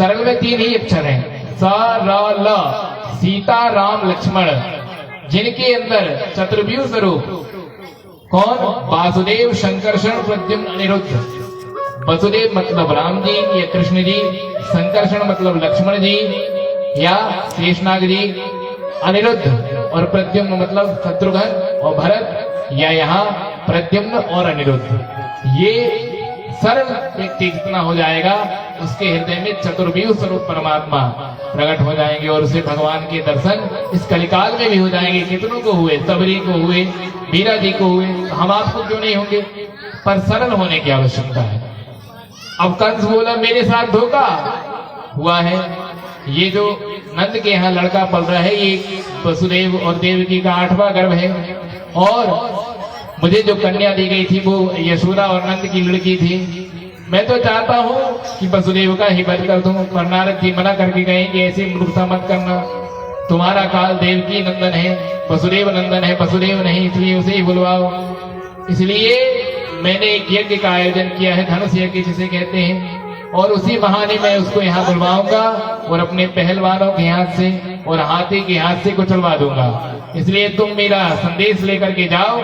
सरल में 3 ही अक्षर हैं, स र ल। सीता राम लक्ष्मण, जिनके अंदर चतुर्व्यूह स्वरूप कौन? वासुदेव, संकर्षण, प्रद्युम्न, अनिरुद्ध। वसुदेव मतलब राम जी या कृष्ण जी, संकर्षण मतलब लक्ष्मण जी या शेषनाग जी, अनिरुद्ध और प्रद्युम्न मतलब शत्रुघ्न और भरत, या यहाँ प्रद्युम्न और अनिरुद्ध। ये सरल व्यक्ति जितना हो जाएगा, उसके हृदय में चतुर्व्यूह स्वरूप परमात्मा प्रकट हो जाएंगे और उसे भगवान के दर्शन इस कलिकाल में भी हो जाएंगे। कितनों को हुए? सबरी को हुए, मीरा जी को हुए, हम आपको क्यों नहीं होंगे? पर सरल होने की आवश्यकता है। अब कंस बोला मेरे साथ धोखा हुआ है। ये जो नंद के यहाँ लड़का पल रहा है, ये वसुदेव और देवकी का 8वां गर्भ है, और मुझे जो कन्या दी गई थी वो यशोदा और नंद की लड़की थी। मैं तो चाहता हूँ कि वसुदेव का ही वध कर दूं, पर नारद जी मना करके गए कि ऐसी मूर्खता मत करना, तुम्हारा काल देवकी नंदन है, वसुदेव नंदन है, वसुदेव नहीं, इसलिए उसे ही बुलवाओ। इसलिए मैंने एक यज्ञ का आयोजन किया है, धनुष यज्ञ जिसे कहते हैं, और उसी बहाने मैं उसको यहाँ बुलवाऊंगा और अपने पहलवानों के हाथ से और हाथी के हाथ से कुचलवा दूंगा। इसलिए तुम मेरा संदेश लेकर के जाओ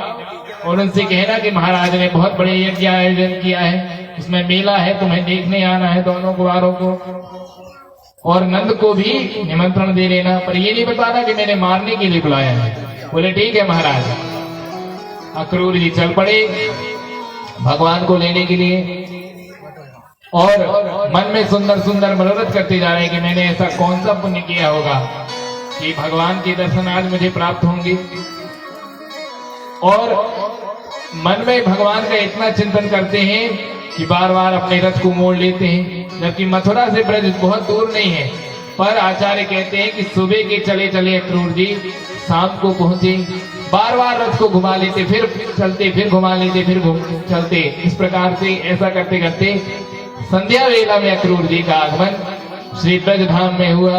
और उनसे कहना कि महाराज ने बहुत बड़े यज्ञ आयोजन किया है, उसमें मेला है, तुम्हें देखने आना है दोनों कुमारों को, और नंद को भी निमंत्रण दे लेना, पर ये नहीं बताना कि मैंने मारने के लिए बुलाया है। बोले ठीक है महाराज। अक्रूर जी चल पड़े भगवान को लेने के लिए, और मन में सुंदर सुंदर मनोरथ करते जा रहे हैं कि मैंने ऐसा कौन सा पुण्य किया होगा कि भगवान के दर्शन आज मुझे प्राप्त होंगे। और मन में भगवान का इतना चिंतन करते हैं कि बार बार अपने रथ को मोड़ लेते हैं, जबकि मथुरा से ब्रज बहुत दूर नहीं है। पर आचार्य कहते हैं कि सुबह के चले चले अक्रूर जी शाम को पहुंचे, बार बार रथ को घुमा लेते, फिर चलते, फिर घुमा लेते, फिर चलते। इस प्रकार से ऐसा करते करते संध्या वेला में अक्रूर जी का आगमन श्री ब्रज धाम में हुआ।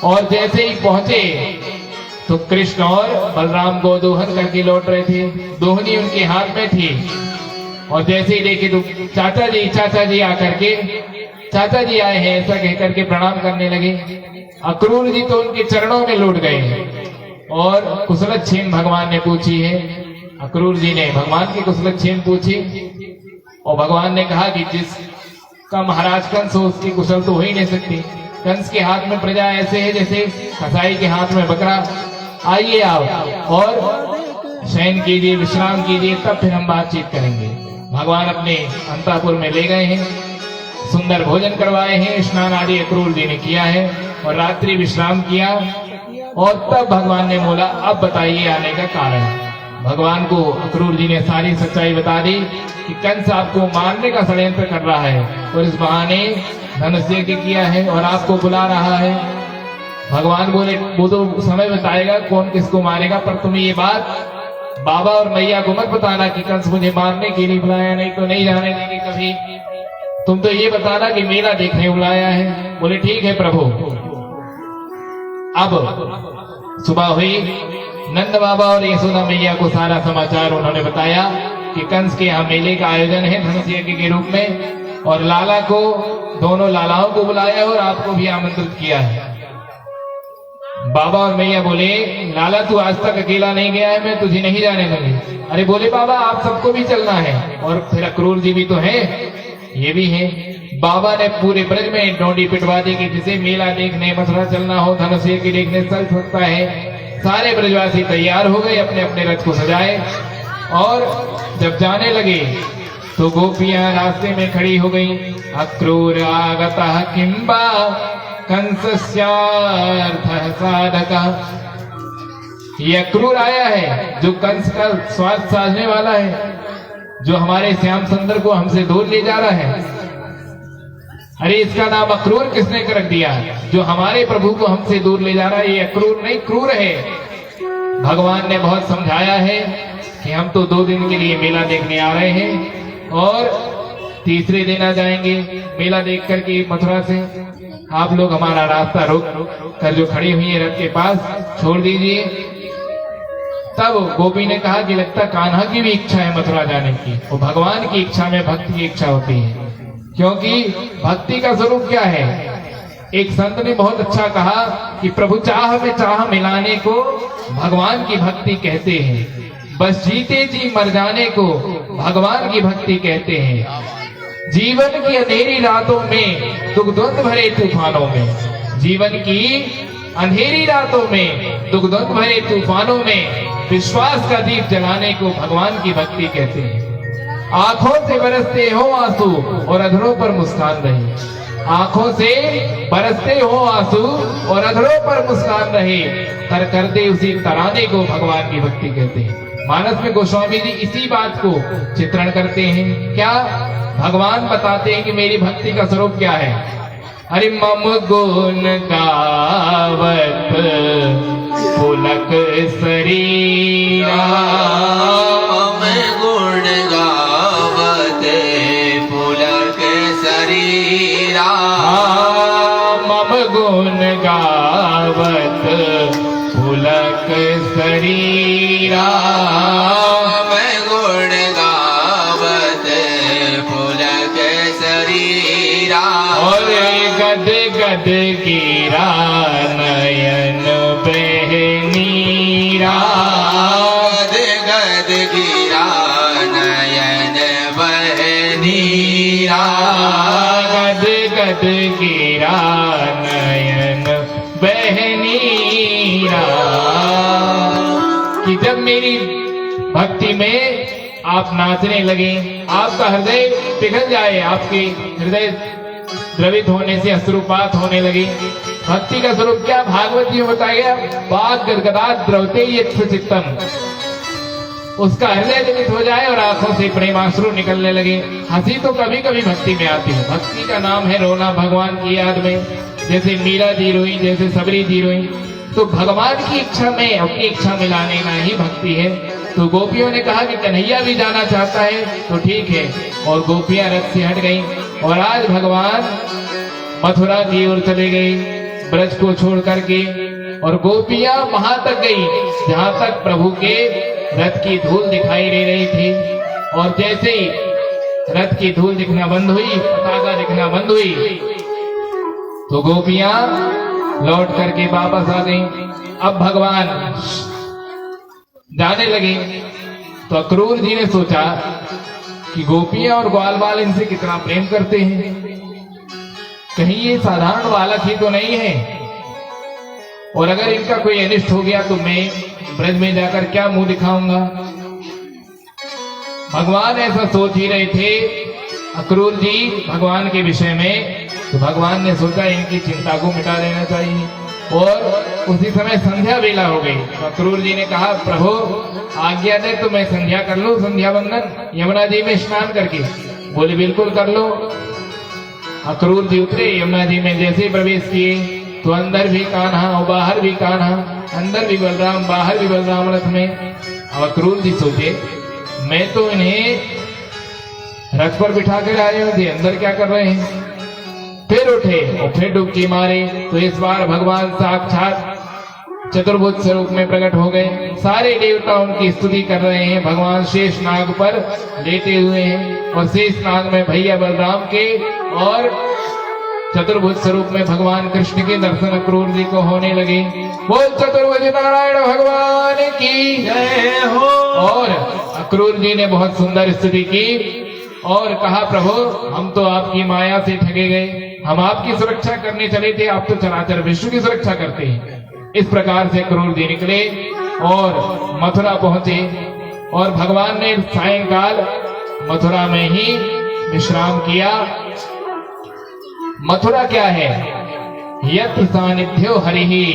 और जैसे ही पहुंचे तो कृष्ण और बलराम गोदोहन करके लौट रहे थे, दोहनी उनके हाथ में थी। और जैसे ही देखे तो चाचा जी आकर के, चाचा जी आए हैं ऐसा कहकर के प्रणाम करने लगे। अक्रूर जी तो उनके चरणों में लौट गए और कुशलक्षेम भगवान ने पूछी है। अक्रूर जी ने भगवान की कुशलक्षेम पूछी और भगवान ने कहा कि जिसका महाराज कंस हो उसकी कुशल तो हो ही नहीं सकती। कंस के हाथ में प्रजा ऐसे है जैसे कसाई के हाथ में बकरा। आइए आप और शयन कीजिए, विश्राम कीजिए, तब फिर हम बातचीत करेंगे। भगवान अपने अंतःपुर में ले गए हैं, सुंदर भोजन करवाए हैं, स्नान आदि अक्रूर जी ने किया है और रात्रि विश्राम किया। और तब भगवान ने बोला अब बताइए आने का कारण। भगवान को अक्रूर जी ने सारी सच्चाई बता दी कि कंस आपको मारने का षड्यंत्र कर रहा है और इस बहाने धनुष यज्ञ किया है और आपको बुला रहा है। भगवान बोले वो तो समय बताएगा कौन किसको मारेगा, पर तुम्हें ये बात बाबा और मैया को मत बताना कि कंस मुझे मारने के लिए बुलाया, नहीं तो नहीं जाने देंगे कभी। तुम तो ये बताना कि मेला देखने बुलाया है। बोले ठीक है प्रभु। अब सुबह हुई, नंद बाबा और यशोदा मैया को सारा समाचार उन्होंने बताया कि कंस के यहाँ मेले का आयोजन है धनुष यज्ञ के रूप में, और लाला को, दोनों लालाओं को बुलाया और आपको भी आमंत्रित किया है। बाबा और मैया बोले लाला तू आज तक अकेला नहीं गया है, मैं तुझे नहीं जाने दूंगी। अरे बोले बाबा आप सबको भी चलना है, और फिर अक्रूर जी भी तो है, ये भी है। बाबा ने पूरे ब्रज में डोंडी पिटवा दी कि जिसे मेला देखने मथुरा चलना हो, धनुष यज्ञ देखने चल सकता है। सारे ब्रजवासी तैयार हो गए, अपने अपने रथ को सजाए, और जब जाने लगे तो गोपियां रास्ते में खड़ी हो गई। अक्रूर आगतः किंबा कंसस्यार्थः साधकः। ये अक्रूर आया है जो कंस का स्वार्थ साधने वाला है, जो हमारे श्याम सुंदर को हमसे दूर ले जा रहा है। अरे इसका नाम अक्रूर किसने कर रख दिया? जो हमारे प्रभु को हमसे दूर ले जा रहा है, ये अक्रूर नहीं क्रूर है। भगवान ने बहुत समझाया है कि हम तो 2 दिन के लिए मेला देखने आ रहे हैं और तीसरे दिन आ जाएंगे मेला देख करके मथुरा से। आप लोग हमारा रास्ता रोक कर जो खड़ी हुई है रथ के पास छोड़ दीजिए। तब गोपी ने कहा कि लगता कान्हा की भी इच्छा है मथुरा जाने की, और भगवान की इच्छा में भक्ति की इच्छा होती है, क्योंकि भक्ति का स्वरूप क्या है? एक संत ने बहुत अच्छा कहा कि प्रभु चाह में चाह मिलाने को भगवान की भक्ति कहते हैं, बस जीते जी मर जाने को भगवान की भक्ति कहते हैं। जीवन की अंधेरी रातों में दुख द्वंद भरे तूफानों में, जीवन की अंधेरी रातों में दुख द्वंद भरे तूफानों में विश्वास का दीप जलाने को भगवान की भक्ति कहते हैं। आंखों से बरसते हो आंसू और अधरों पर मुस्कान रहे, आंखों से बरसते हो आंसू और अधरों पर मुस्कान रहे, तर करते उसी तराने को भगवान की भक्ति कहते हैं। मानस में गोस्वामी जी इसी बात को चित्रण करते हैं। क्या भगवान बताते हैं कि मेरी भक्ति का स्वरूप क्या है। अरे मम गुण गावत पुलक शरीरा, मम गुण गावत पुलक शरीरा, मम गुण गावत पुलक शरीरा, मम गुण गावत पुलक शरीरा, और गद गद गिरा नयन बहनीरा, गद गद गिरा नयन बहनीरा, गद गद गिरा नयन बहनीरा। कि जब मेरी भक्ति में आप नाचने लगे, आपका हृदय पिघल जाए, आपके हृदय द्रवित होने से अश्रुपात होने लगे। भक्ति का स्वरूप क्या भागवत जी में बताया गया, बाग गदगदा द्रवते यत्थ चित्तम, उसका हृदय द्रवित हो जाए और आंखों से प्रेमाश्रु निकलने लगे। हंसी तो कभी कभी भक्ति में आती है, भक्ति का नाम है रोना भगवान की याद में, जैसे मीरा जी रोई, जैसे सबरी जी रोई। तो भगवान की इच्छा में अपनी इच्छा मिलाने का ही भक्ति है। तो गोपियों ने कहा कि कन्हैया भी जाना चाहता है तो ठीक है, और गोपियां रथ से हट गईं और आज भगवान मथुरा की ओर चले गए ब्रज को छोड़ करके, और गोपियां वहां तक गई जहां तक प्रभु के रथ की धूल दिखाई दे रही थी। और जैसे ही रथ की धूल दिखना बंद हुई, पताका दिखना बंद हुई, तो गोपियां लौट करके वापस आ गईं। अब भगवान जाने लगे तो अक्रूर जी ने सोचा कि गोपियां और ग्वाल बाल इनसे कितना प्रेम करते हैं, कहीं ये साधारण बालक ही तो नहीं है, और अगर इनका कोई अनिष्ट हो गया तो मैं ब्रज में जाकर क्या मुंह दिखाऊंगा। भगवान ऐसा सोच ही रहे थे अक्रूर जी भगवान के विषय में, तो भगवान ने सोचा इनकी चिंता को मिटा देना चाहिए। और उसी समय संध्या बेला हो गई, तो अक्रूर जी ने कहा प्रभु आज्ञा दे तो मैं संध्या कर लूं, संध्या वंदन यमुना जी में स्नान करके। बोले बिल्कुल कर लो। अक्रूर जी उतरे यमुना जी में, जैसे ही प्रवेश किए तो अंदर भी कान्हा और बाहर भी कान्हा, अंदर भी बलराम बाहर भी बलराम रथ में। अब अक्रूर जी सोचे मैं तो इन्हें रथ पर बिठा कर आए हुए थे, अंदर क्या कर रहे हैं। फिर उठे और फिर डुबकी मारे, तो इस बार भगवान साक्षात चतुर्भुज स्वरूप में प्रकट हो गए। सारे देवता उनकी स्तुति कर रहे हैं, भगवान शेष नाग पर लेटे हुए हैं, और शेष नाग में भैया बलराम के, और चतुर्भुज स्वरूप में भगवान कृष्ण के दर्शन अक्रूर जी को होने लगे। बोल चतुर्भुज नारायण भगवान की जय हो। और अक्रूर जी ने बहुत सुंदर स्तुति की और कहा प्रभु हम तो आपकी माया से ठगे गए, हम आपकी सुरक्षा करने चले थे, आप तो चराचर विश्व की सुरक्षा करते हैं। इस प्रकार से अक्रूर जी निकले और मथुरा पहुंचे, और भगवान ने सायंकाल मथुरा में ही विश्राम किया। मथुरा क्या है, यत्र सानिध्यो हरिहि,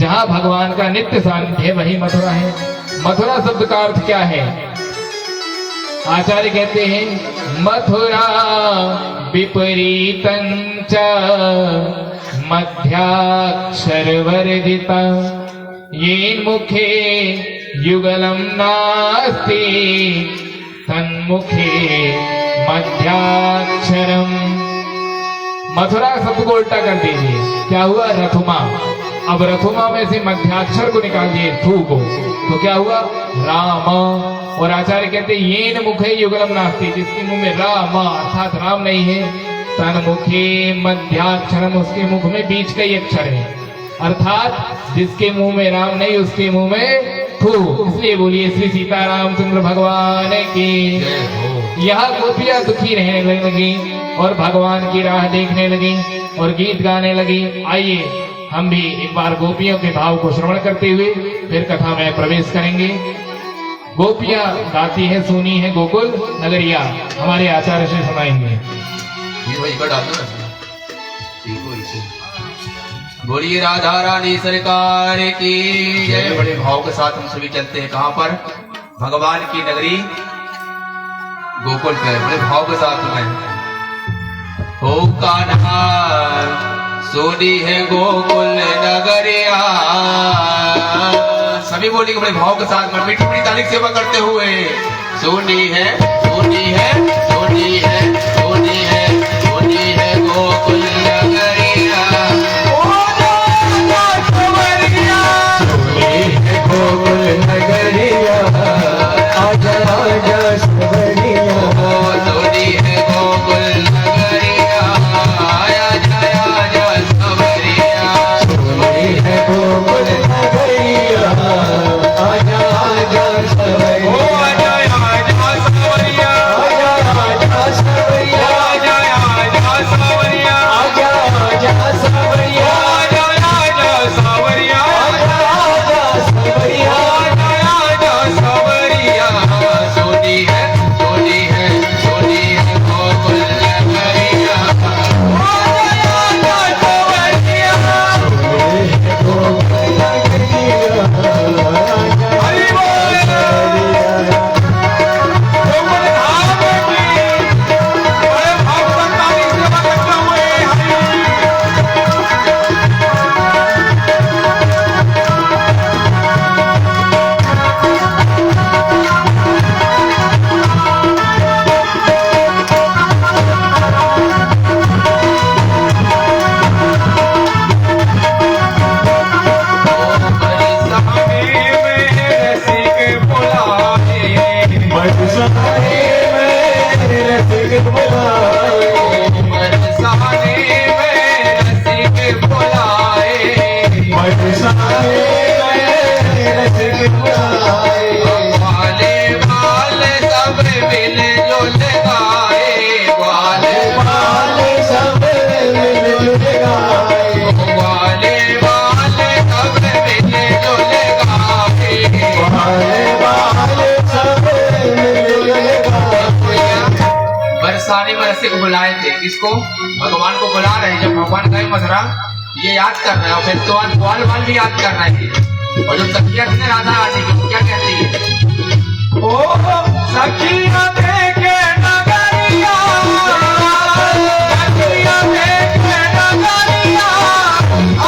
जहां भगवान का नित्य सानिध्य वही मथुरा है। मथुरा शब्द का अर्थ क्या है, आचार्य कहते हैं मथुरा विपरीतं च मध्याक्षर वर्जिता, येन मुखे युगलम नास्ति तन्मुखे मध्याक्षरम। मथुरा शब्द को उल्टा कर दीजिए, क्या हुआ रथुमा। अब रथुमा में से मध्याक्षर को निकाल दिए थू को, तो क्या हुआ राम। और आचार्य कहते हैं येन मुखे युगलम नास्ति, जिसके मुंह में राम अर्थात राम नहीं है, तन्मुखे मध्याक्षरम, उसके मुख में बीच का ही अक्षर है, अर्थात जिसके मुंह में राम नहीं उसके मुंह में थू। इसलिए बोलिए श्री सीतारामचंद्र भगवान की। यह गोपियां दुखी रहने लगी और भगवान की राह देखने लगी और गीत गाने लगी। आइए हम भी एक बार गोपियों के भाव को श्रवण करते हुए फिर कथा में प्रवेश करेंगे। गोपियां गाती है, सुनी है गोकुल नगरिया, हमारे आचार्य से सुनाएंगे। ये वही बड़ा ना ठीक हो इसे। बोलिए राधा रानी सरकार की जय। बड़े भाव के साथ हम सभी चलते हैं कहां पर? भगवान की नगरी गोकुल पे बड़े भाव के साथ में। हो कान्हा सोनी है गोकुल नगरिया, सभी बोलेंगे बड़े भाव के साथ में मीठी मीठी ताली सेवा करते हुए। सोनी है सोनी है सोनी है सोनी है सोनी है गोकुल नगरिया, सोनी है गोकुल नगरिया, आजा आजा सवरिया, सोनी है गोकुल नगरिया, आजा आजा सवरिया, सोनी है गोकुल नगरिया, आजा आजा सवरिया, आजा आजा सवरिया, आजा आजा सवरिया, आजा आजा सवरिया, आजा आजा सवरिया, आजा आजा सवरिया, आजा आजा सवरिया, आजा आजा सवरिया, सोनी है सोनी है सोनी है गोकुल नगरिया, आजा आजा सवरिया, सोनी है गोकुल नगरिया, हरि बोल गोकुल धाम की बड़े भाव संतानी सेवा करते हुए हरि। बरसाने में रस्सी को बुलाए थे, इसको भगवान को बुला रहे हैं। जब भगवान गए मथुरा ये याद कर रहा है और फिर तो ग्वाल वाल भी याद कर रहा है। और जो सखिया थी ना राधा रानी की, वो क्या कहती है? ओ सखिया देखे नगरिया, सखिया देखे नगरिया,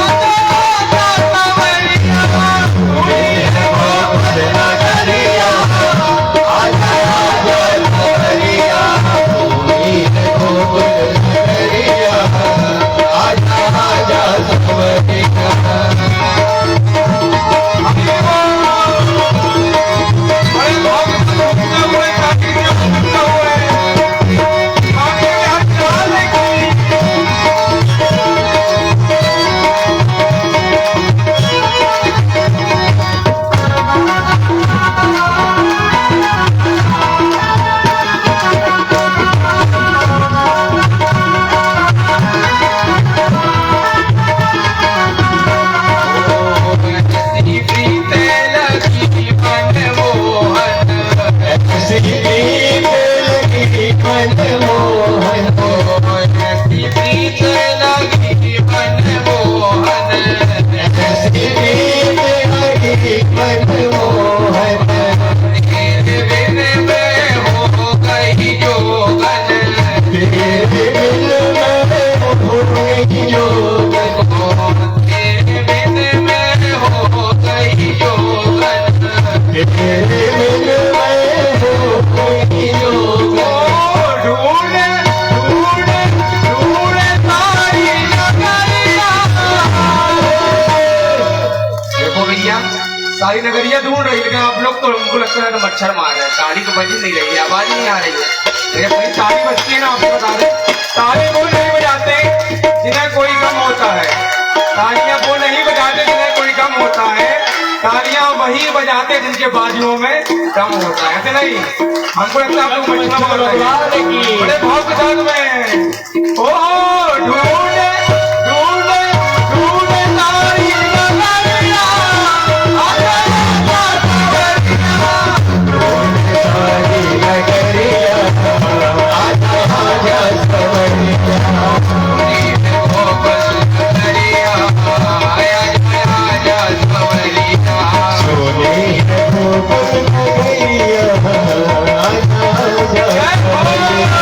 आजा आजा सवरिया, सोनी है गोकुल नगरिया, आजा आजा सवरिया, सोनी है गोकुल नगरिया, आजा आजा सवरिया। सारी नगरिया ढूंढ रही, लेकिन आप लोग तो उनको लगता है मच्छर मार रहे हैं। साड़ी तो बज नहीं रही है, आवाज नहीं आ रही है। ये अपनी ताली बजती है ना, आपको बता दें, ताली वो नहीं बजाते जिन्हें कोई गम होता है, तालियां वो नहीं बजाते जिन्हें कोई गम होता है, तालियां वही बजाते जिनके बाजुओं में दम होता है। ऐसे नहीं, हमको लगता है आप लोग मछला बोल रहे हैं बड़े भाव के साथ में। ओ ढूंढे ढूंढे ढूंढे तारी नगरिया, आजा आजा सवरिया, ढूंढे तारी नगरिया, आजा आजा सवरिया, ढूंढे गोकुल नगरिया, आजा आजा सवरिया, ढूंढे गोकुल नगरिया, आजा आजा सवरिया।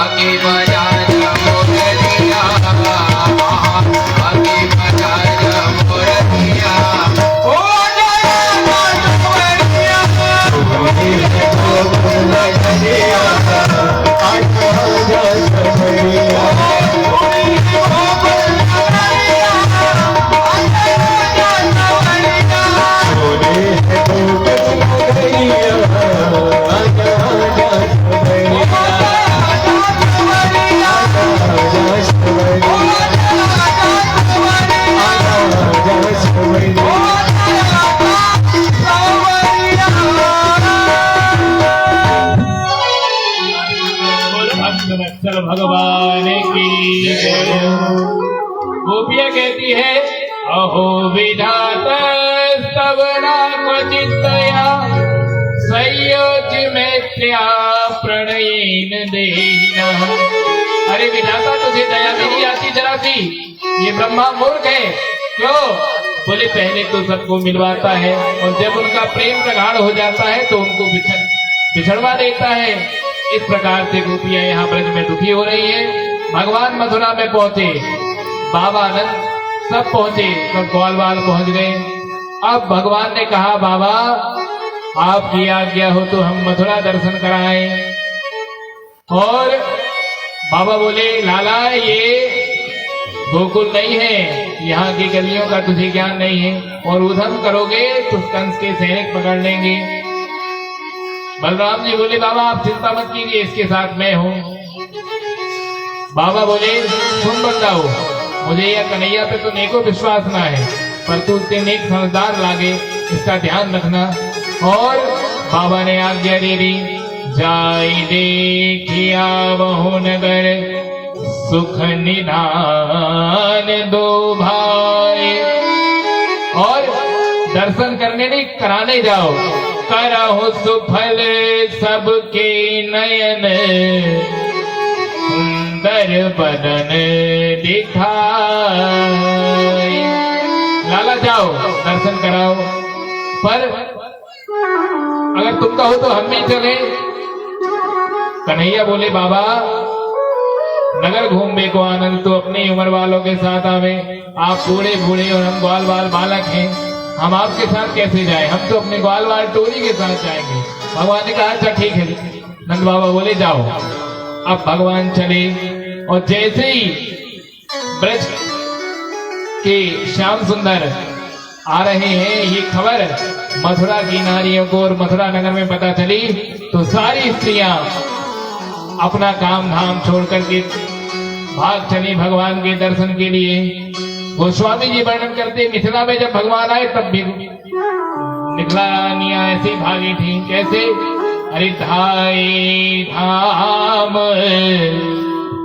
आगे बजा मोरलिया, आगे बजा मोरलिया, ओ जया मोरलिया, मोरलिया, आजा आजा सवरिया, चल भगवान की जय। गोपियां कहती है अहो विधाता स्तवना क्वचित्तया संयोज मैत्र्या प्रणयेन देहिना। अरे विधाता तुझे दया नहीं आती जरा सी, ये ब्रह्मा मूर्ख है। क्यों? बोले पहले तो सबको मिलवाता है और जब उनका प्रेम प्रगाढ़ हो जाता है तो उनको बिछड़वा देता है। इस प्रकार से गोपियां यहाँ ब्रज में दुखी हो रही है। भगवान मथुरा में पहुंचे, बाबा आनंद सब पहुंचे, सब ग्वालवाल पहुंच गए। अब भगवान ने कहा बाबा आपकी आज्ञा हो तो हम मथुरा दर्शन कराएं। और बाबा बोले लाला ये गोकुल नहीं है, यहाँ की गलियों का तुझे ज्ञान नहीं है, और उधम करोगे तो कंस के सैनिक पकड़ लेंगे। बलराम जी बोले बाबा आप चिंता मत कीजिए, इसके साथ मैं हूँ। बाबा बोले सुन बंदाओ, मुझे यह कन्हैया पे तो नेको विश्वास ना है, पर तू उसके नेक समझदार लागे, इसका ध्यान रखना। और बाबा ने आज्ञा दे दी, जाई देखिया बहु नगर सुख निधान दो भाई। और दर्शन करने नहीं कराने जाओ, करहु सुफल सबके नयन सुंदर बदन दिखाए। लाला जाओ दर्शन कराओ, पर अगर तुम कहो तो हम भी चले। कन्हैया बोले बाबा नगर घूमने को आनंद तो अपनी उम्र वालों के साथ आवे, आप बूढ़े बूढ़े और हम ग्वाल बाल बालक हैं, हम आपके साथ कैसे जाएं? हम तो अपने ग्वाल बाल टोली के साथ जाएंगे। भगवान ने कहा अच्छा ठीक है। नंद बाबा बोले जाओ। अब भगवान चले और जैसे ही ब्रज के श्याम सुंदर आ रहे हैं, ये खबर मथुरा की नारियों को और मथुरा नगर में पता चली, तो सारी स्त्रियां अपना काम धाम छोड़ करके भाग चली भगवान के दर्शन के लिए। गोस्वामी जी वर्णन करते मिथिला में जब भगवान आए तब भी निकलानियां ऐसी भागी थी, कैसे? अरे धाई धाम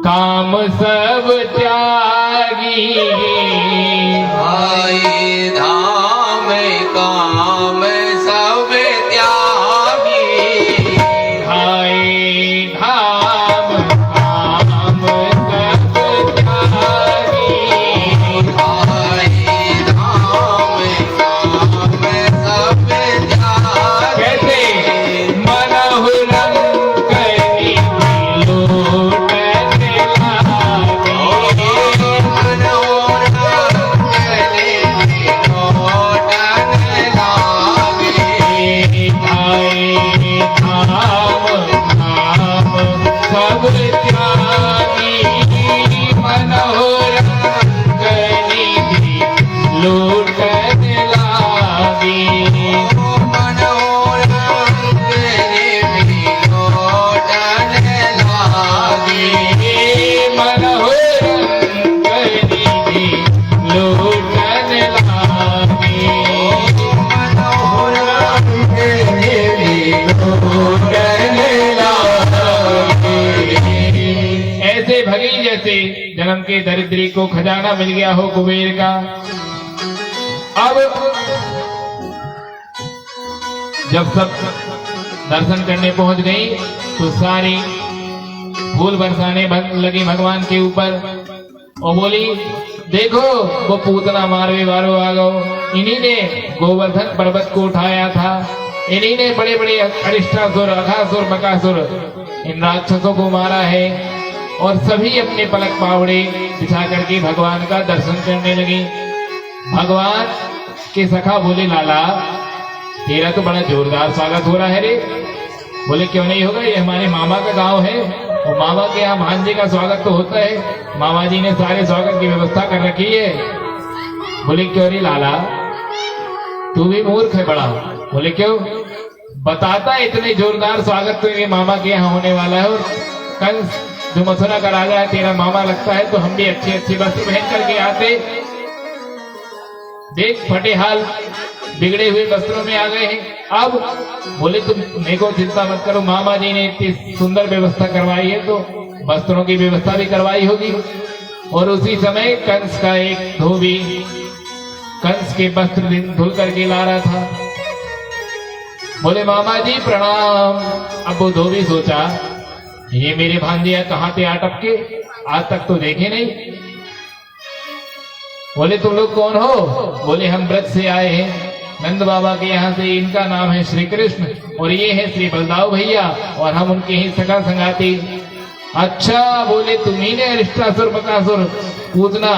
काम सब त्यागी, भाई धाम काम सब त्यागी, धाई धाम काम सब त्यागी, भाई धाम काम सब त्यागी। कैसे? मनहु रंग करी लोटन लागी, धाई धाम काम सब त्यागी, मनहु रंग निधि लूटन लागी, मनहु रंग निधि लूटन लागी, ऐसे भगी जैसे जन्म के दरिद्री को खजाना मिल गया हो कुबेर का। अब जब सब दर्शन करने पहुंच गई तो सारी फूल बरसाने लगी भगवान के ऊपर और बोली, देखो वो पूतना मारवे वालों आ गो, इन्हीं ने गोवर्धन पर्वत को उठाया था, इन्हीं ने बड़े बड़े अरिष्टासुर, अघासुर, बकासुर इन राक्षसों को मारा है। और सभी अपने पलक पावड़े बिछा करके भगवान का दर्शन करने लगी। भगवान के सखा बोले, लाला तेरा तो बड़ा जोरदार स्वागत हो रहा है रे। बोले, क्यों नहीं होगा, ये हमारे मामा का गांव है और मामा के यहाँ भांजे का स्वागत तो होता है, मामा जी ने सारे स्वागत की व्यवस्था कर रखी है। बोले, क्यों नहीं लाला, तू भी मूर्ख है बड़ा। बोले, क्यों? बताता इतने जोरदार स्वागत तो ये मामा के यहाँ होने वाला है, और कंस जो मथुरा का राजा है तेरा मामा लगता है, तो हम भी अच्छे अच्छे वस्त्र पहन करके आते। देख फटे हाल बिगड़े हुए वस्त्रों में आ गए हैं। अब बोले, तुम मेरे को चिंता मत करो, मामा जी ने इतनी सुंदर व्यवस्था करवाई है तो वस्त्रों की व्यवस्था भी करवाई होगी। और उसी समय कंस का एक धोबी कंस के वस्त्र धुल करके ला रहा था। बोले, मामा जी प्रणाम। अब वो धोबी सोचा, ये मेरे भांजिया कहाँ पे आटप के, आज तक तो देखे नहीं। बोले, तुम लोग कौन हो? बोले, हम ब्रज से आए हैं, नंद बाबा के यहाँ से, इनका नाम है श्री कृष्ण और ये है श्री बलदाऊ भैया और हम उनके ही सगा संगाती। अच्छा, बोले तुम्ही ने अरिष्टासुर, बकासुर, पूतना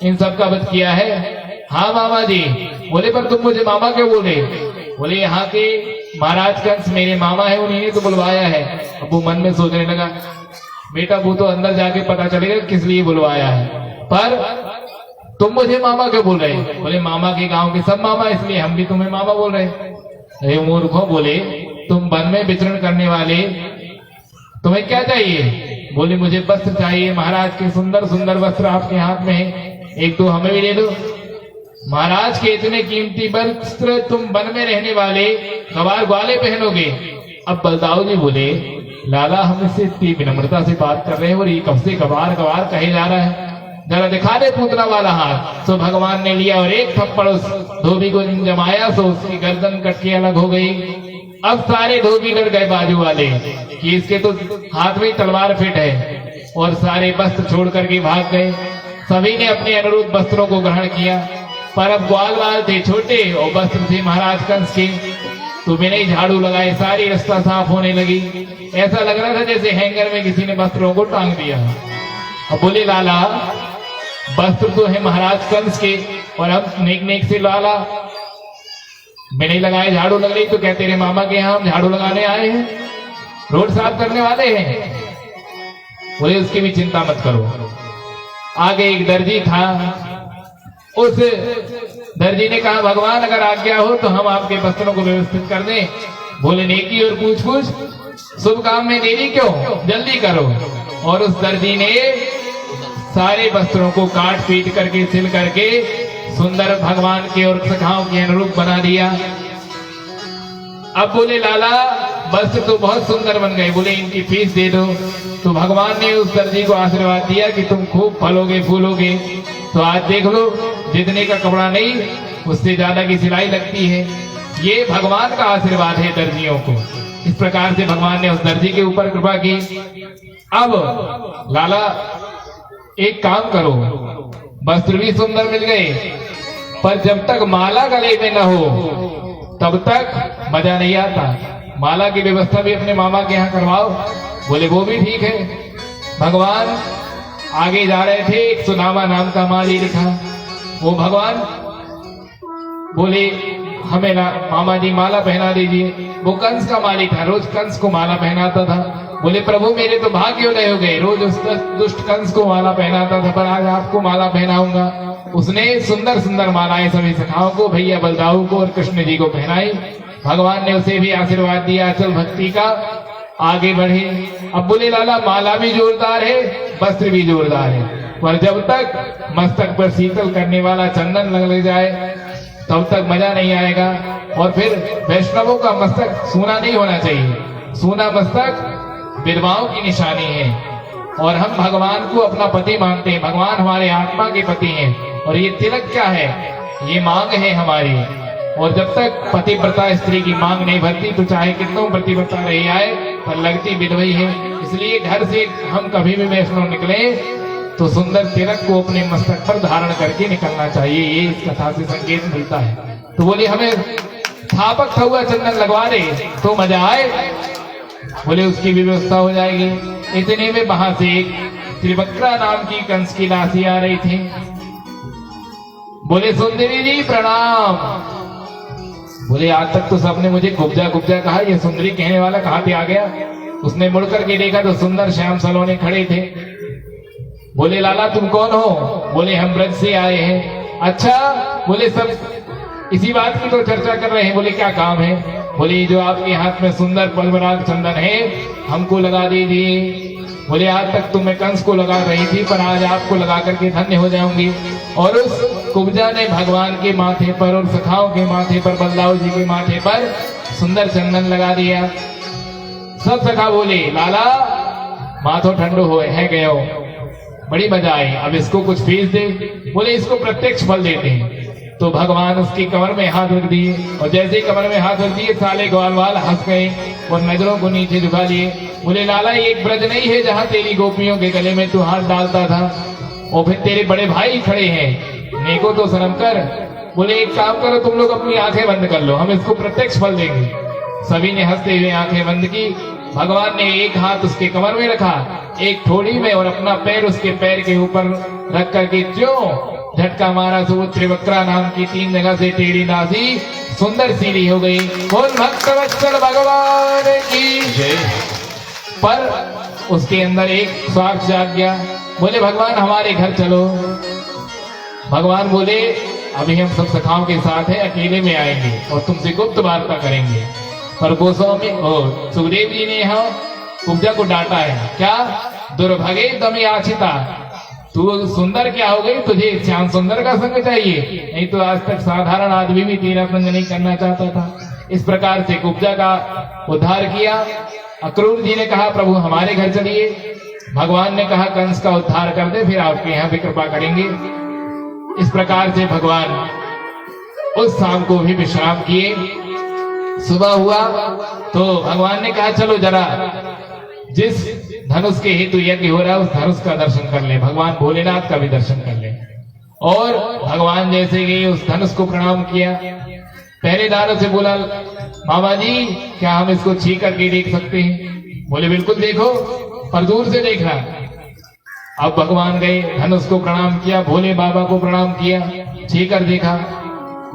इन सब का वध किया है? हाँ मामा जी। बोले, पर तुम मुझे मामा क्यों बोले? बोले, यहाँ के महाराज कंस मेरे मामा है, उन्हीं ने तो बुलवाया है। अब वो मन में सोचने लगा, बेटा वो तो अंदर जाके पता चलेगा किस लिए बुलवाया है, पर तुम मुझे मामा क्यों बोल रहे? बोले, मामा के गांव के सब मामा, इसलिए हम भी तुम्हें मामा बोल रहे। अरे मूर्खों, बोले तुम वन में विचरण करने वाले, तुम्हें क्या चाहिए? बोले, मुझे वस्त्र चाहिए, महाराज के सुंदर सुंदर वस्त्र आपके हाथ में है, एक तो हमें भी दे दो। महाराज के इतने कीमती वस्त्र तुम वन में रहने वाले गवार ग्वाले पहनोगे? अब बलदाऊ जी बोले, लाला हम इससे इतनी विनम्रता से बात कर रहे हैं और ये कब से गवार गवार कहे जा रहा है, जरा दिखा दे पूतना वाला हाथ। तो भगवान ने लिया और एक थप्पड़ उस धोबी को जमाया, तो उसकी गर्दन कट के अलग हो गई। अब सारे धोबी डर गए बाजू वाले कि इसके तो हाथ में तलवार फिट है, और सारे वस्त्र छोड़ करके भाग गए। सभी ने अपने अनुरूप वस्त्रों को ग्रहण किया, पर अब ग्वाल वाल थे छोटे और वस्त्र थे महाराज कंस के, तो बिना ही झाड़ू लगाए सारी रास्ता साफ होने लगी। ऐसा लग रहा था जैसे हैंगर में किसी ने वस्त्रों को टांग दिया। अब बोले, लाला वस्त्र तो है महाराज कंस के, और अब नेक नेक से लाला बिना ही लगाए झाड़ू लग रही, तो कहते रहे मामा के यहाँ हम झाड़ू लगाने आए हैं, रोड साफ करने वाले हैं। बोले, उसकी भी चिंता मत करो। आगे एक दर्जी था, उस दर्जी ने कहा, भगवान अगर आज्ञा हो तो हम आपके वस्त्रों को व्यवस्थित कर दें। बोले, नेकी और पूछ पूछ शुभ काम में देरी क्यों, जल्दी करो। और उस दर्जी ने सारे वस्त्रों को काट पीट करके सिल करके सुंदर भगवान के और सखाओं के अनुरूप बना दिया। अब बोले लाला वस्त्र तो बहुत सुंदर बन गए, बोले इनकी फीस दे दो। तो भगवान ने उस दर्जी को आशीर्वाद दिया कि तुम खूब फलोगे फूलोगे। तो आज देख लो, जितने का कपड़ा नहीं उससे ज्यादा की सिलाई लगती है। ये भगवान का आशीर्वाद है दर्जियों को। इस प्रकार से भगवान ने उस दर्जी के ऊपर कृपा की। अब लाला एक काम करो, वस्त्र भी सुंदर मिल गए, पर जब तक माला गले में न हो तब तक मजा नहीं आता। माला की व्यवस्था भी अपने मामा के यहाँ करवाओ। बोले वो भी ठीक है। भगवान आगे जा रहे थे, एक सुनामा नाम का माली लिखा। वो भगवान बोले हमें ना मामा जी माला पहना दीजिए। वो कंस का माली था, रोज कंस को माला पहनाता था। बोले प्रभु मेरे तो भाग्य उदय हो गए, रोज उस दुष्ट कंस को माला पहनाता था, पर आज आपको माला पहनाऊंगा। उसने सुंदर सुंदर मालाएं सभी सखाओं को, भैया बलदाऊ को और कृष्ण जी को पहनाई। भगवान ने उसे भी आशीर्वाद दिया चल भक्ति का आगे बढ़े। अब बोले लाला माला भी जोरदार है, वस्त्र भी जोरदार है, पर जब तक मस्तक पर शीतल करने वाला चंदन लग जाए तब तक मजा नहीं आएगा। और फिर वैष्णवों का मस्तक सूना नहीं होना चाहिए। सूना मस्तक विधवाओं की निशानी है, और हम भगवान को अपना पति मानते हैं। भगवान हमारे आत्मा के पति हैं, और ये तिलक क्या है, ये मांग है हमारी। और जब तक पतिव्रता स्त्री की मांग नहीं भरती तो चाहे कितनों प्रतिव्रता रही आए पर लगती विधवई है। इसलिए घर से हम कभी भी वैष्णव निकले तो सुंदर तिलक को अपने मस्तक पर धारण करके निकलना चाहिए। ये इस कथा से संकेत मिलता है। तो बोले हमें स्थापक हुआ चंदन लगवा दे तो मजा आए। बोले उसकी भी व्यवस्था हो जाएगी। इतने में वहां से एक त्रिवक्रा नाम की कंस की दासी आ रही थी। बोले सुंदरी जी प्रणाम। बोले आज तक तो सबने मुझे गुब्जा गुब्जा कहा, ये सुंदरी कहने वाला कहाँ पे आ गया। उसने मुड़ करके देखा तो सुंदर श्याम सलोने खड़े थे। बोले लाला तुम कौन हो। बोले हम ब्रज से आए हैं। अच्छा। बोले सब इसी बात की तो चर्चा कर रहे हैं। बोले क्या काम है। बोले जो आपके हाथ में सुंदर पल्वराग चंदन है हमको लगा दीजिए। बोले आज तक तो मैं कंस को लगा रही थी, पर आज आपको लगा करके धन्य हो जाऊंगी। और उस कुब्जा ने भगवान के माथे पर और सखाओं के माथे पर, बलदाऊ जी के माथे पर सुंदर चंदन लगा दिया। सब सखा बोले लाला माथो ठंडो हो है गयो, बड़ी मजा आई, अब इसको कुछ फीस दे। बोले इसको प्रत्यक्ष फल देते हैं। तो भगवान उसकी कमर में हाथ रख दिए, और जैसे ही कमर में हाथ रख दिए साले ग्वाल हंस गए और नजरों को नीचे झुका लिए। बोले लाला ये एक ब्रज नहीं है जहाँ तेरी गोपियों के गले में तू हाथ डालता था, और फिर तेरे बड़े भाई खड़े हैं, नेको तो शर्म कर। बोले एक काम करो तुम लोग अपनी आंखें बंद कर लो, हम इसको प्रत्यक्ष फल देंगे। सभी ने हंसते हुए आंखें बंद की। भगवान ने एक हाथ उसके कमर में रखा, एक ठोड़ी में, और अपना पैर उसके पैर के ऊपर रख करके जो झटका मारा तो वो त्रिवक्रा नाम की 3 जगह से टेढ़ी दासी सुंदर सीढ़ी हो गई। बोल भक्त वत्सल भगवान की जय। पर उसके अंदर एक स्वार्थ जाग गया। बोले भगवान हमारे घर चलो। भगवान बोले अभी हम सब सखाओं के साथ हैं, अकेले में आएंगे और तुमसे गुप्त वार्ता करेंगे। पर गोस्वामी सुखदेव जी ने यहाँ कुब्जा को डांटा है। क्या दुर्भगे दम याचिता, तू सुंदर क्या हो गई, तुझे श्याम सुंदर का संग चाहिए, नहीं तो आज तक साधारण आदमी भी तेरा संग नहीं करना चाहता था। इस प्रकार से कुब्जा का उद्धार किया। अक्रूर जी ने कहा प्रभु हमारे घर चलिए। भगवान ने कहा कंस का उद्धार कर दे, फिर आपके यहाँ भी कृपा करेंगे। इस प्रकार से भगवान उस शाम को भी विश्राम किए। सुबह हुआ तो भगवान ने कहा चलो जरा जिस धनुष के हेतु यज्ञ हो रहा है उस धनुष का दर्शन कर ले, भगवान भोलेनाथ का भी दर्शन कर ले। और भगवान जैसे गए उस धनुष को प्रणाम किया। पहरेदारों से बोला मामा जी क्या हम इसको छू करके देख सकते हैं। बोले बिल्कुल देखो, पर दूर से देखना। अब भगवान गए, धनुष को प्रणाम किया, भोले बाबा को प्रणाम किया, छू कर देखा।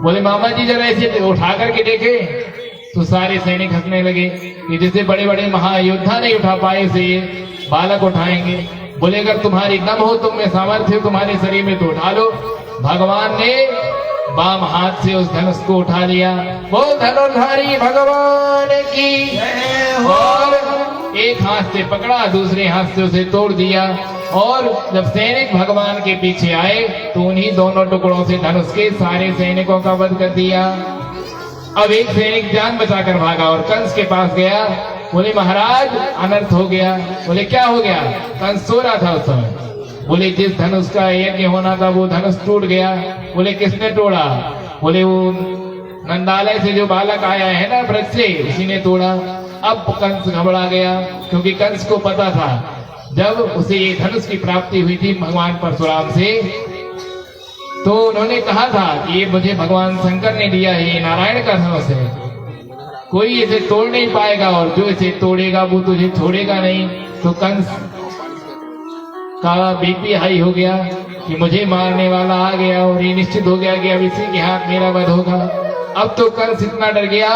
बोले मामा जी जरा ऐसे उठा करके देखे तो सारे सैनिक हंसने लगे कि जैसे बड़े बड़े महायोद्धा नहीं उठा पाए से ये बालक उठाएंगे। बोले अगर तुम्हारी दम हो, तुम में सामर्थ्य हो तुम्हारे शरीर में तो उठा लो। भगवान ने बाम हाथ से उस धनुष को उठा लिया। बोल धनुर्धारी भगवान की। और एक हाथ से पकड़ा, दूसरे हाथ से उसे तोड़ दिया। और जब सैनिक भगवान के पीछे आए तो उन्हीं दोनों टुकड़ों से धनुष के सारे सैनिकों का वध कर दिया। अब एक सैनिक जान बचाकर भागा और कंस के पास गया। बोले महाराज अनर्थ हो गया। बोले क्या हो गया? कंस सो रहा था उस समय। बोले जिस धनुष का यज्ञ होना था वो धनुष टूट गया। बोले किसने तोड़ा? बोले वो नंदालय से जो बालक आया है ना ब्रज से, उसी ने तोड़ा। अब कंस घबरा गया, क्योंकि कंस को पता था जब उसे ये धनुष की प्राप्ति हुई थी भगवान परशुराम से, तो उन्होंने कहा था कि ये मुझे भगवान शंकर ने दिया है, ये नारायण का धनुष है, कोई इसे तोड़ नहीं पाएगा, और जो इसे तोड़ेगा वो तुझे छोड़ेगा नहीं। तो कंस का बीपी हाई हो गया कि मुझे मारने वाला आ गया, और ये निश्चित हो गया कि अब इसी के हाथ मेरा वध होगा। अब तो कंस इतना डर गया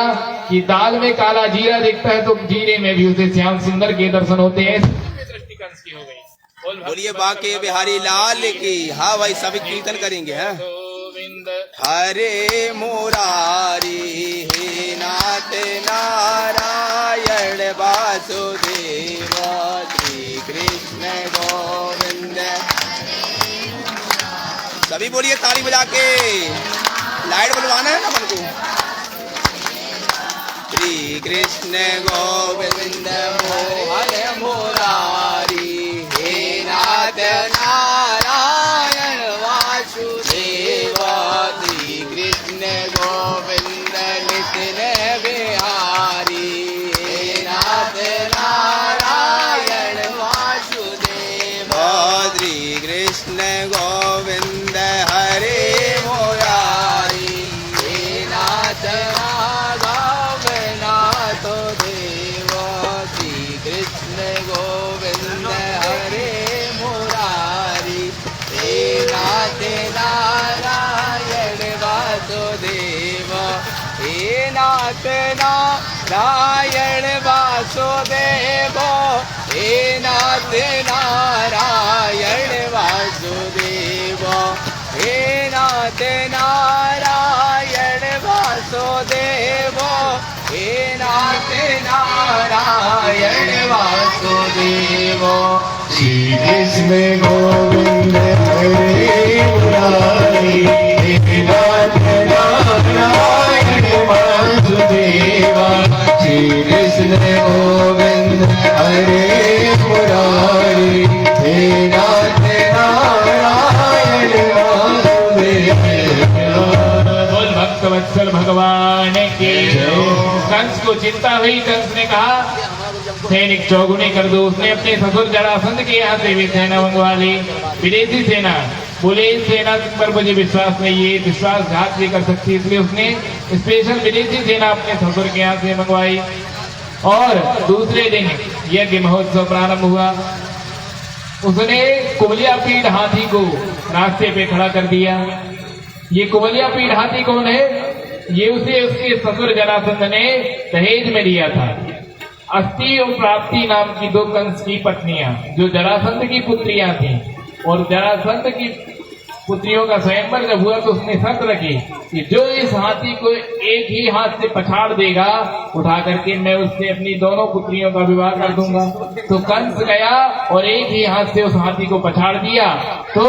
कि दाल में काला जीरा दिखता है तो जीरे में भी उसे श्याम सुंदर के दर्शन होते हैं। दृष्टि कंस की हो गई। बोलिए बाके बिहारी लाल की। हाँ भाई सभी कीर्तन करेंगे। हाँ गोविंद हरे मुरारी हे नाथ नारायण वासुदेव श्री कृष्ण गोविंद। सभी बोलिए ताली बजा के। लाइट बुलवाना है ना मन को। श्री कृष्ण गोविंद मोहन मुरारी हे नाथ नारायण वासुदेव श्री कृष्ण गोविंद नितिन बिहारी हे नाथ नारायण वासुदेव श्री कृष्ण गोविंद हरे मुरारी हे नाथ नाथ देव श्री कृष्ण गोविंद हरे मुरारी हे नाथ नारायण वासुदेव हे नाथ नारायण वासुदेव हे नाथ नारायण वासुदेव हे नाथ नारायण वासुदेव हे नाथ नारायण वासुदेव श्री कृष्ण गोविंद हरे मुरारी हे नाथ नारायण वासुदेव श्री कृष्ण गोविंद हरे मुरारी हे नाथ नारायण वासुदेव। बोल भक्त वत्सल भगवान की। कंस को चिंता हुई। कंस ने कहा सैनिक चौगुने कर दो। उसने अपने ससुर जरासंध के यहाँ से भी सेना मंगवा ली, विदेशी सेना। बोले इस सेना पर मुझे विश्वास नहीं है, विश्वासघात भी कर सकती, इसलिए उसने स्पेशल विदेशी सेना अपने ससुर के यहाँ से मंगवाई। और दूसरे दिन यज्ञ महोत्सव प्रारंभ हुआ। उसने कुबलिया पीठ हाथी को रास्ते पे खड़ा कर दिया। ये कुबलिया पीठ हाथी कौन है? ये उसे उसके ससुर जरासंध ने दहेज में दिया था। अस्थि और प्राप्ति नाम की दो कंस की पत्नियां, जो जरासंध की पुत्रियां थी, और जरासंध की पुत्रियों का स्वयंवर जब हुआ तो उसने शर्त रखी कि जो इस हाथी को एक ही हाथ से पछाड़ देगा, उठा करके मैं उससे अपनी दोनों पुत्रियों का विवाह कर दूंगा। तो कंस गया और एक ही हाथ से उस हाथी को पछाड़ दिया, तो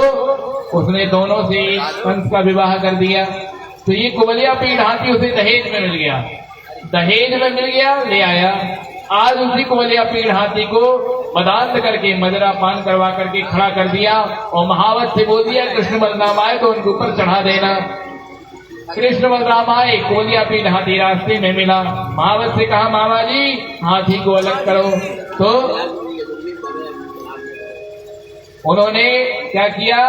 उसने दोनों से कंस का विवाह कर दिया। तो ये कुबलिया पीठ हाथी उसे दहेज में मिल गया। दहेज में मिल गया, ले आया। आज उसी कुबलिया पीठ हाथी को बदांत करके मजरा पान करवा करके खड़ा कर दिया और महावत से बोल दिया कृष्ण बलराम आए तो उनके ऊपर चढ़ा देना। कृष्ण बलराम आए, कुबलिया पीठ हाथी रास्ते में मिला। महावत से कहा मामा जी हाथी को अलग करो। तो उन्होंने क्या किया?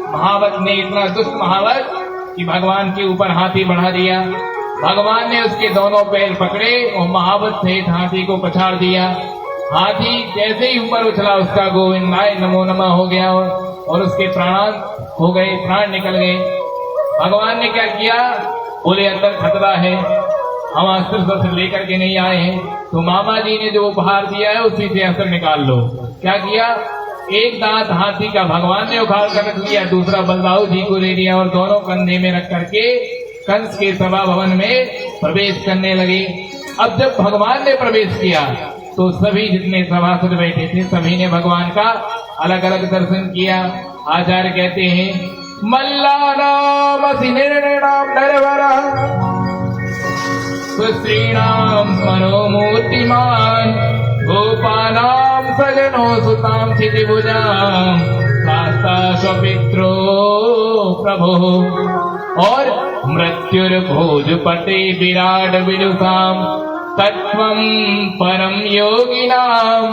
महावत ने इतना दुष्ट महावत कि भगवान के ऊपर हाथी बढ़ा दिया। भगवान ने उसके दोनों पैर पकड़े और महावत सहित हाथी को पछाड़ दिया। हाथी जैसे ही ऊपर उछला उसका गोविंदाय नमो नमः हो गया और उसके प्राण हो गए, प्राण निकल गए। भगवान ने क्या किया? बोले अंदर खतरा है, हम अस्त्र शस्त्र लेकर के नहीं आए हैं, तो मामा जी ने जो उपहार दिया है उसी से अस्त्र निकाल लो। क्या किया? एक दांत हाथी का भगवान ने उखाड़ कर रख लिया, दूसरा बलदाऊ जी को दे दिया और दोनों कंधे में रख करके कंस के सभा भवन में प्रवेश करने लगे। अब जब भगवान ने प्रवेश किया तो सभी जितने सभासद बैठे थे सभी ने भगवान का अलग अलग दर्शन किया। आचार्य कहते हैं मल्ला नाम निर्णाम नरवरा सुस्त्रीणां मनोमूर्तिमान् गोपानां सजनो सुतां क्षितिभुजां शास्ता स्वपित्रो प्रभो और मृत्युर्भोजपते विराट विदुषां तत्त्वं परम योगिनां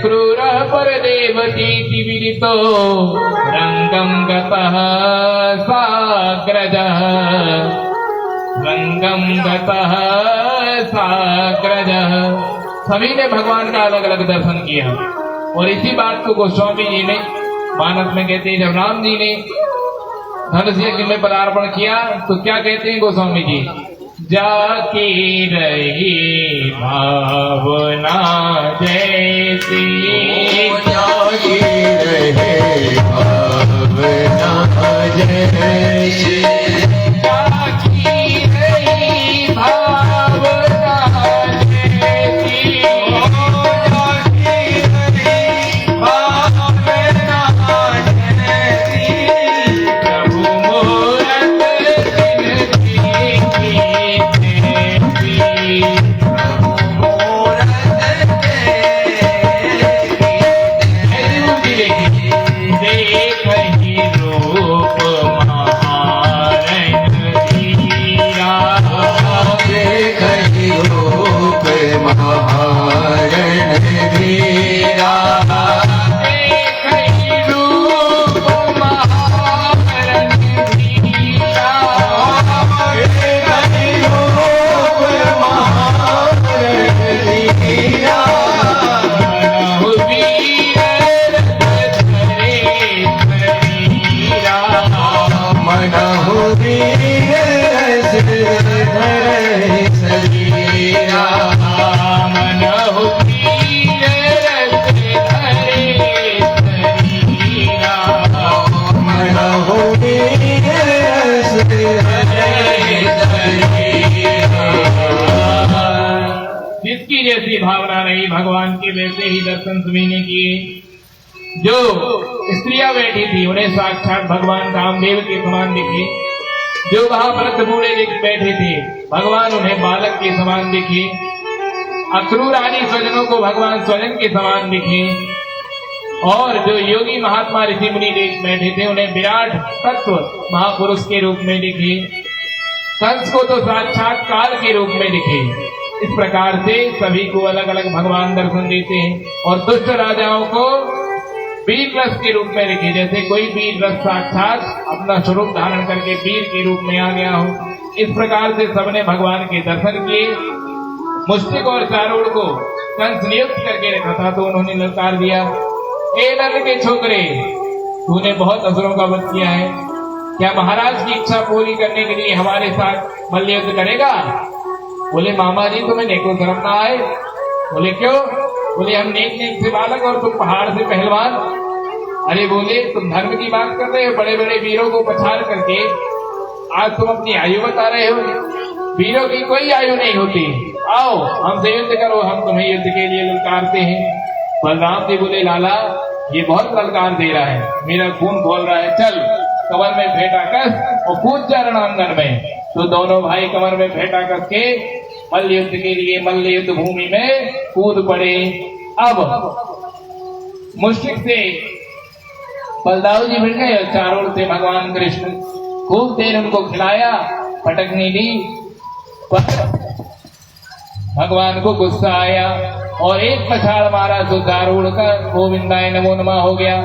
क्रूर परदेवतीति विदितो रंगं गतः साग्रजः रंगं गतः साग्रजः। सभी ने भगवान का अलग अलग दर्शन किया और इसी बात को गोस्वामी जी ने मानस में कहते हैं, जब राम जी ने धनुष यज्ञ में पदार्पण किया तो क्या कहते हैं गोस्वामी जी, जाकी रही भावना जैसी, जागी रहे भावना जैसी, जाकी रही भावना जैसी, जागी रही भावना जैसी, प्रभु मूरत जिसकी जैसी भावना रही भगवान के वैसे ही दर्शन सभी ने किए। जो स्त्रियां बैठी थी उन्हें साक्षात भगवान कामदेव के समान दिखे, जो वहां वृद्ध बूढ़े बैठे थे भगवान उन्हें बालक के समान दिखे, अक्रूर आदि स्वजनों को भगवान स्वजन के समान दिखे, और जो योगी महात्मा ऋषि मुनि बैठे थे उन्हें विराट तत्व महापुरुष के रूप में दिखे, कंस को तो साक्षात काल के रूप में दिखे। इस प्रकार से सभी को अलग अलग भगवान दर्शन देते हैं और दुष्ट राजाओं को वीर रस के रूप में दिखे, जैसे कोई वीर रस साक्षात अपना स्वरूप धारण करके वीर के रूप में आ गया हो। इस प्रकार से सबने भगवान के दर्शन किए। मुष्टिक और चारूढ़ को कंस नियुक्त करके रखा था तो उन्होंने ललकार दिया, ए नर के छोकरे, तूने बहुत असुरों का वध किया है, क्या महाराज की इच्छा पूरी करने के लिए हमारे साथ मल्ल युद्ध करेगा? बोले मामा जी तुम्हें नेको शर्म ना आए? बोले क्यों? बोले हम नेक नेक से बालक और तुम पहाड़ से पहलवान। अरे बोले तुम धर्म की बात कर रहे हो, बड़े बड़े वीरों को पछाड़ करके आज तुम अपनी आयु बता रहे हो। वीरों की कोई आयु नहीं होती, आओ हमसे युद्ध करो, हम तुम्हें युद्ध के लिए ललकारते हैं। बलराम जी बोले लाला ये बहुत ललकार दे रहा है, मेरा खून खोल रहा है, चल कमर में फेंटा कस और कूद जा रणांगन में। तो दोनों भाई कमर में फेंटा कस के मल्ल युद्ध के लिए मल्ल युद्ध भूमि में कूद पड़े। अब मुश्किल से बलदाऊ जी मिल गए, चारों से भगवान कृष्ण खूब देर उनको खिलाया, पटकनी दी, पर भगवान को गुस्सा आया और एक पछाड़ मारा तो दारूढ़ का गोविंदाय नमो नमः हो गया।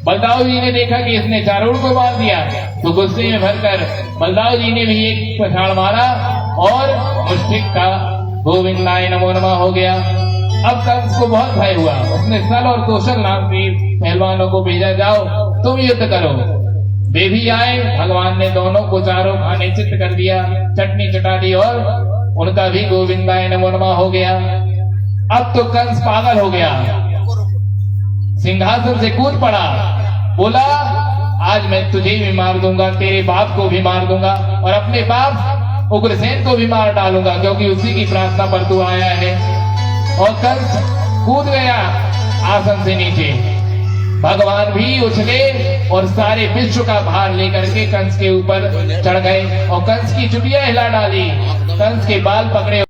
बलदाऊ जी ने देखा कि इसने चारूढ़ को मार दिया तो गुस्से में भरकर बलदाऊ जी ने भी एक पछाड़ मारा और मुश्किल का गोविंदाय नमो नमः हो गया। अब कंस को बहुत भय हुआ, उसने सल और कौशल नाम के पहलवानों को भेजा, जाओ तुम युद्ध करो। वे भी आए, भगवान ने दोनों को चारों खाने चित्त कर दिया, चटनी चटा दी और उनका भी गोविंदाय नमो नमः हो गया। अब तो कंस पागल हो गया, सिंहासन से कूद पड़ा, बोला आज मैं तुझे भी मार दूंगा, तेरे बाप को भी मार दूंगा और अपने बाप उग्रसेन को भी मार डालूंगा, क्योंकि उसी की प्रार्थना पर तू आया है। और कंस कूद गया आसन से नीचे। भगवान भी उछले और सारे विश्व का भार लेकर के कंस के ऊपर चढ़ गए और कंस की चुटिया हिला डाली, कंस के बाल पकड़े।